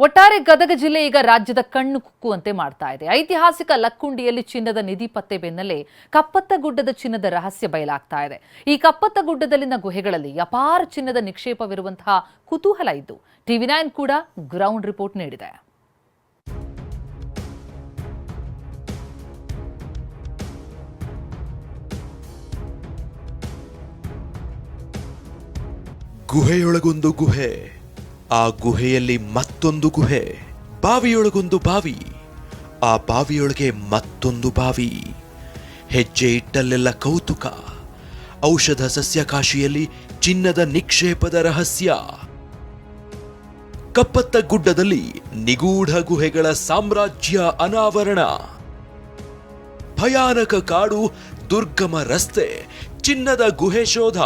ಒಟ್ಟಾರೆ ಗದಗ ಜಿಲ್ಲೆ ಈಗ ರಾಜ್ಯದ ಕಣ್ಣು ಕುಕ್ಕುವಂತೆ ಮಾಡ್ತಾ ಇದೆ. ಐತಿಹಾಸಿಕ ಲಕ್ಕುಂಡಿಯಲ್ಲಿ ಚಿನ್ನದ ನಿಧಿ ಪತ್ತೆ ಬೆನ್ನಲ್ಲೇ ಕಪ್ಪತ್ತಗುಡ್ಡದ ಚಿನ್ನದ ರಹಸ್ಯ ಬಯಲಾಗ್ತಾ ಇದೆ. ಈ ಕಪ್ಪತ್ತಗುಡ್ಡದಲ್ಲಿನ ಗುಹೆಗಳಲ್ಲಿ ಅಪಾರ ಚಿನ್ನದ ನಿಕ್ಷೇಪವಿರುವಂತಹ ಕುತೂಹಲ ಇದ್ದು TV9 ಕೂಡ ಗ್ರೌಂಡ್ ರಿಪೋರ್ಟ್ ನೀಡಿದೆ. ಗುಹೆಯೊಳಗೊಂದು ಗುಹೆ, ಆ ಗುಹೆಯಲ್ಲಿ ಮತ್ತೊಂದು ಗುಹೆ, ಬಾವಿಯೊಳಗೊಂದು ಬಾವಿ, ಆ ಬಾವಿಯೊಳಗೆ ಮತ್ತೊಂದು ಬಾವಿ. ಹೆಜ್ಜೆ ಇಟ್ಟಲ್ಲೆಲ್ಲ ಕೌತುಕ. ಔಷಧ ಸಸ್ಯಕಾಶಿಯಲ್ಲಿ ಚಿನ್ನದ ನಿಕ್ಷೇಪದ ರಹಸ್ಯ. ಕಪ್ಪತ್ತ ಗುಡ್ಡದಲ್ಲಿ ನಿಗೂಢ ಗುಹೆಗಳ ಸಾಮ್ರಾಜ್ಯ ಅನಾವರಣ. ಭಯಾನಕ ಕಾಡು, ದುರ್ಗಮ ರಸ್ತೆ, ಚಿನ್ನದ ಗುಹೆ ಶೋಧ.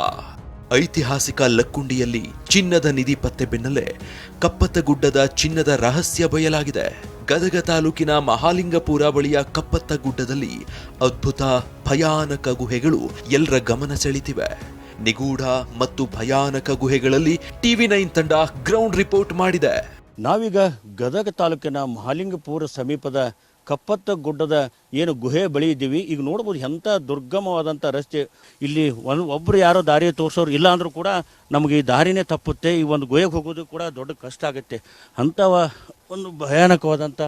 ಐತಿಹಾಸಿಕ ಲಕ್ಕುಂಡಿಯಲ್ಲಿ ಚಿನ್ನದ ನಿಧಿ ಪತ್ತೆ ಬೆನ್ನಲ್ಲೇ ಕಪ್ಪತ್ತಗುಡ್ಡದ ಚಿನ್ನದ ರಹಸ್ಯ ಬಯಲಾಗಿದೆ. ಗದಗ ತಾಲೂಕಿನ ಮಹಾಲಿಂಗಪುರ ಬಳಿಯ ಕಪ್ಪತ್ತಗುಡ್ಡದಲ್ಲಿ ಅದ್ಭುತ ಭಯಾನಕ ಗುಹೆಗಳು ಎಲ್ಲರ ಗಮನ ಸೆಳೆತಿವೆ. ನಿಗೂಢ ಮತ್ತು ಭಯಾನಕ ಗುಹೆಗಳಲ್ಲಿ TV9 ತಂಡ ಗ್ರೌಂಡ್ ರಿಪೋರ್ಟ್ ಮಾಡಿದೆ. ನಾವೀಗ ಗದಗ ತಾಲೂಕಿನ ಮಹಾಲಿಂಗಪುರ ಸಮೀಪದ ಕಪ್ಪತ್ತಗುಡ್ಡದ ಏನು ಗುಹೆ ಬಳಿ ಇದ್ದೀವಿ. ಈಗ ನೋಡ್ಬೋದು ಎಂಥ ದುರ್ಗಮವಾದಂಥ ರಸ್ತೆ. ಇಲ್ಲಿ ಒಬ್ಬರು ಯಾರೋ ದಾರಿ ತೋರಿಸೋರು ಇಲ್ಲ ಅಂದರೂ ಕೂಡ ನಮಗೆ ಈ ದಾರಿನೇ ತಪ್ಪುತ್ತೆ. ಈ ಒಂದು ಗುಹೆಗೆ ಹೋಗೋದು ಕೂಡ ದೊಡ್ಡ ಕಷ್ಟ ಆಗುತ್ತೆ. ಅಂಥವ ಒಂದು ಭಯಾನಕವಾದಂಥ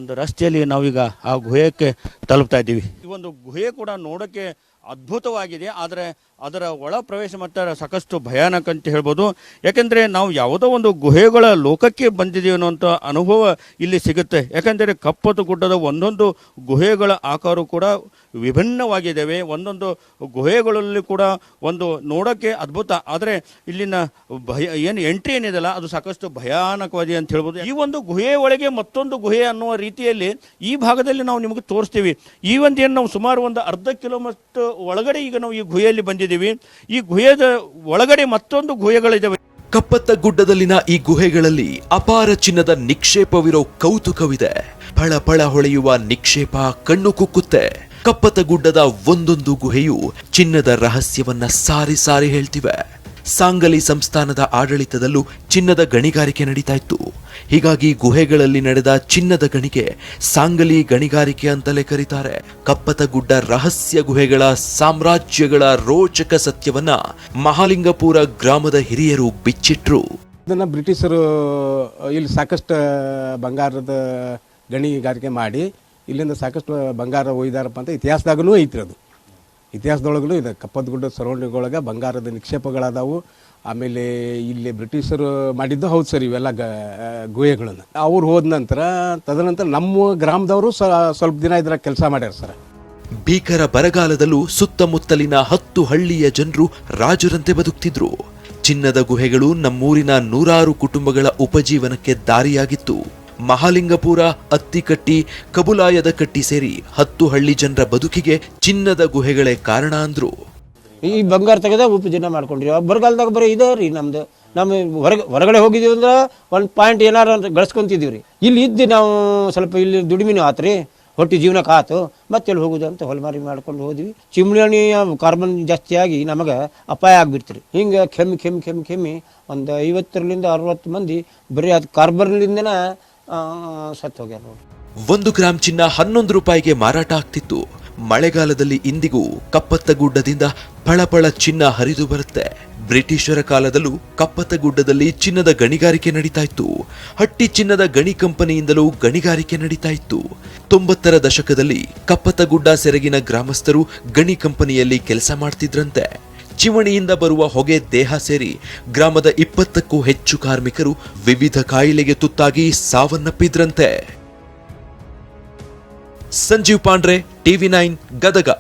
ಒಂದು ರಸ್ತೆಯಲ್ಲಿ ನಾವೀಗ ಆ ಗುಹೆಗೆ ತಲುಪ್ತಾ ಇದ್ದೀವಿ. ಈ ಒಂದು ಗುಹೆ ಕೂಡ ನೋಡೋಕ್ಕೆ ಅದ್ಭುತವಾಗಿದೆ, ಆದರೆ ಅದರ ಒಳ ಪ್ರವೇಶ ಮಾತ್ರ ಸಾಕಷ್ಟು ಭಯಾನಕ ಅಂತ ಹೇಳ್ಬೋದು. ಯಾಕೆಂದರೆ ನಾವು ಯಾವುದೋ ಒಂದು ಗುಹೆಗಳ ಲೋಕಕ್ಕೆ ಬಂದಿದ್ದೀವಿ ಅನ್ನೋಂಥ ಅನುಭವ ಇಲ್ಲಿ ಸಿಗುತ್ತೆ. ಯಾಕೆಂದರೆ ಕಪ್ಪತ್ತಗುಡ್ಡದ ಒಂದೊಂದು ಗುಹೆಗಳ ಆಕಾರ ಕೂಡ ವಿಭಿನ್ನವಾಗಿದ್ದಾವೆ. ಒಂದೊಂದು ಗುಹೆಗಳಲ್ಲಿ ಕೂಡ ಒಂದು ನೋಡೋಕ್ಕೆ ಅದ್ಭುತ, ಆದರೆ ಇಲ್ಲಿನ ಏನು ಎಂಟ್ರಿ ಏನಿದೆಯಲ್ಲ ಅದು ಸಾಕಷ್ಟು ಭಯಾನಕವಾಗಿದೆ ಅಂತ ಹೇಳ್ಬೋದು. ಈ ಒಂದು ಗುಹೆಯ ಒಳಗೆ ಮತ್ತೊಂದು ಗುಹೆ ಅನ್ನುವ ರೀತಿಯಲ್ಲಿ ಈ ಭಾಗದಲ್ಲಿ ನಾವು ನಿಮಗೆ ತೋರಿಸ್ತೀವಿ. ಈ ಒಂದು ಏನು ನಾವು ಸುಮಾರು ಒಂದು ಅರ್ಧ ಕಿಲೋಮೀಟರ್ ಒಳಗಡೆ ಈಗ ನಾವು ಈ ಗುಹೆಯಲ್ಲಿ ಬಂದಿದ್ದೀವಿ. ಈ ಗುಹೆಯ ಒಳಗಡೆ ಮತ್ತೊಂದು ಗುಹೆಗಳಿದ್ದಾವೆ. ಕಪ್ಪತ್ತಗುಡ್ಡದಲ್ಲಿನ ಈ ಗುಹೆಗಳಲ್ಲಿ ಅಪಾರ ಚಿನ್ನದ ನಿಕ್ಷೇಪವಿರೋ ಕೌತುಕವಿದೆ. ಫಳ ಫಳ ಹೊಳೆಯುವ ನಿಕ್ಷೇಪ ಕಣ್ಣು ಕುಕ್ಕುತ್ತೆ. ಕಪ್ಪತ್ತಗುಡ್ಡದ ಒಂದೊಂದು ಗುಹೆಯು ಚಿನ್ನದ ರಹಸ್ಯವನ್ನ ಸಾರಿ ಸಾರಿ ಹೇಳ್ತಿವೆ. ಸಾಂಗಲಿ ಸಂಸ್ಥಾನದ ಆಡಳಿತದಲ್ಲೂ ಚಿನ್ನದ ಗಣಿಗಾರಿಕೆ ನಡೀತಾ ಇತ್ತು. ಹೀಗಾಗಿ ಗುಹೆಗಳಲ್ಲಿ ನಡೆದ ಚಿನ್ನದ ಗಣಿಗೆ ಸಾಂಗಲಿ ಗಣಿಗಾರಿಕೆ ಅಂತಲೇ ಕರೀತಾರೆ. ಕಪ್ಪತ್ತಗುಡ್ಡ ರಹಸ್ಯ ಗುಹೆಗಳ ಸಾಮ್ರಾಜ್ಯಗಳ ರೋಚಕ ಸತ್ಯವನ್ನ ಮಹಾಲಿಂಗಪುರ ಗ್ರಾಮದ ಹಿರಿಯರು ಬಿಚ್ಚಿಟ್ರು. ಇದನ್ನು ಬ್ರಿಟಿಷರು ಇಲ್ಲಿ ಸಾಕಷ್ಟು ಬಂಗಾರದ ಗಣಿಗಾರಿಕೆ ಮಾಡಿ ಇಲ್ಲಿಂದ ಸಾಕಷ್ಟು ಬಂಗಾರ ಒಯ್ದಾರಪ್ಪ ಅಂತ ಇತಿಹಾಸದಾಗೂ ಐತ್ರಿ. ಅದು ಇತಿಹಾಸದೊಳಗೂ ಇದೆ. ಕಪ್ಪತ್ತಗುಡ್ಡ ಸರೌಂಡಿಂಗ್ ಒಳಗೆ ಬಂಗಾರದ ನಿಕ್ಷೇಪಗಳದಾವು. ಆಮೇಲೆ ಇಲ್ಲಿ ಬ್ರಿಟಿಷರು ಮಾಡಿದ್ದು ಹೌದು ಸರ್ ಇವೆಲ್ಲ ಗುಹೆಗಳನ್ನು. ಅವ್ರು ಹೋದ ನಂತರ ತದನಂತರ ನಮ್ಮ ಗ್ರಾಮದವರು ಸ್ವಲ್ಪ ದಿನ ಇದ್ರಾಗ ಕೆಲಸ ಮಾಡ್ಯಾರ ಸರ್. ಭೀಕರ ಬರಗಾಲದಲ್ಲೂ ಸುತ್ತಮುತ್ತಲಿನ 10 ಹಳ್ಳಿಯ ಜನರು ರಾಜರಂತೆ ಬದುಕ್ತಿದ್ರು. ಚಿನ್ನದ ಗುಹೆಗಳು ನಮ್ಮೂರಿನ 100 ಕುಟುಂಬಗಳ ಉಪಜೀವನಕ್ಕೆ ದಾರಿಯಾಗಿತ್ತು. ಮಹಾಲಿಂಗಪುರ, ಅತ್ತಿಕಟ್ಟಿ, ಕಬುಲಾಯದಕಟ್ಟಿ ಸೇರಿ 10 ಹಳ್ಳಿ ಜನರ ಬದುಕಿಗೆ ಚಿನ್ನದ ಗುಹೆಗಳೇ ಕಾರಣ ಅಂದ್ರು. ಈ ಬಂಗಾರ ತೆಗೆದ ಉಪಜೀವನ ಮಾಡ್ಕೊಂಡ್ರಿ. ಬರಗಾಲದಾಗ ಬರೀ ಇದೆ ರೀ ನಮ್ದು. ನಮ್ಮ ಹೊರಗಡೆ ಹೋಗಿದ್ದೀವಿ ಅಂದ್ರೆ ಒಂದು ಪಾಯಿಂಟ್ ಏನಾರು ಗಳಿಸ್ಕೊಂತಿದ್ದೀವಿ ರೀ. ಇಲ್ಲಿ ಇದ್ದು ನಾವು ಸ್ವಲ್ಪ ಇಲ್ಲಿ ದುಡಿಮೆನೂ ಆತು ರೀ, ಹೊಟ್ಟೆ ಜೀವನಕ್ಕೆ ಆತು. ಮತ್ತೆ ಎಲ್ಲಿ ಹೋಗೋದು ಅಂತ ಹೊಲಮಾರಿ ಮಾಡ್ಕೊಂಡು ಹೋದ್ವಿ. ಚಿಮ್ಣಿ ಕಾರ್ಬನ್ ಜಾಸ್ತಿ ಆಗಿ ನಮಗೆ ಅಪಾಯ ಆಗಿಬಿಡ್ತೀರಿ. ಹಿಂಗೆ ಕೆಮ್ಮಿ ಒಂದು 50ರಿಂದ 60 ಮಂದಿ ಬರೀ ಅದು ಕಾರ್ಬನ್ಲಿಂದನೇ ಸತ್ತು ಹೋಗ್ಯಾರ ನೋಡಿ. 1 ಗ್ರಾಂ ಚಿನ್ನ 11 ರೂಪಾಯಿಗೆ ಮಾರಾಟ ಆಗ್ತಿತ್ತು. ಮಳೆಗಾಲದಲ್ಲಿ ಇಂದಿಗೂ ಕಪ್ಪತ್ತಗುಡ್ಡದಿಂದ ಫಳಫಳ ಚಿನ್ನ ಹರಿದು ಬರುತ್ತೆ. ಬ್ರಿಟಿಷರ ಕಾಲದಲ್ಲೂ ಕಪ್ಪತ್ತಗುಡ್ಡದಲ್ಲಿ ಚಿನ್ನದ ಗಣಿಗಾರಿಕೆ ನಡೀತಾ ಇತ್ತು. ಹಟ್ಟಿ ಚಿನ್ನದ ಗಣಿ ಕಂಪನಿಯಿಂದಲೂ ಗಣಿಗಾರಿಕೆ ನಡೀತಾ ಇತ್ತು. 90ರ ದಶಕದಲ್ಲಿ ಕಪ್ಪತ್ತಗುಡ್ಡ ಸೆರಗಿನ ಗ್ರಾಮಸ್ಥರು ಗಣಿ ಕಂಪನಿಯಲ್ಲಿ ಕೆಲಸ ಮಾಡ್ತಿದ್ರಂತೆ. ಚಿಮಣಿಯಿಂದ ಬರುವ ಹೊಗೆ ದೇಹ ಸೇರಿ ಗ್ರಾಮದ 20ಕ್ಕೂ ಹೆಚ್ಚು ಕಾರ್ಮಿಕರು ವಿವಿಧ ಕಾಯಿಲೆಗೆ ತುತ್ತಾಗಿ ಸಾವನ್ನಪ್ಪಿದ್ರಂತೆ. ಸಂಜೀವ್ ಪಾಂಡ್ರೆ, TV9 ಗದಗ.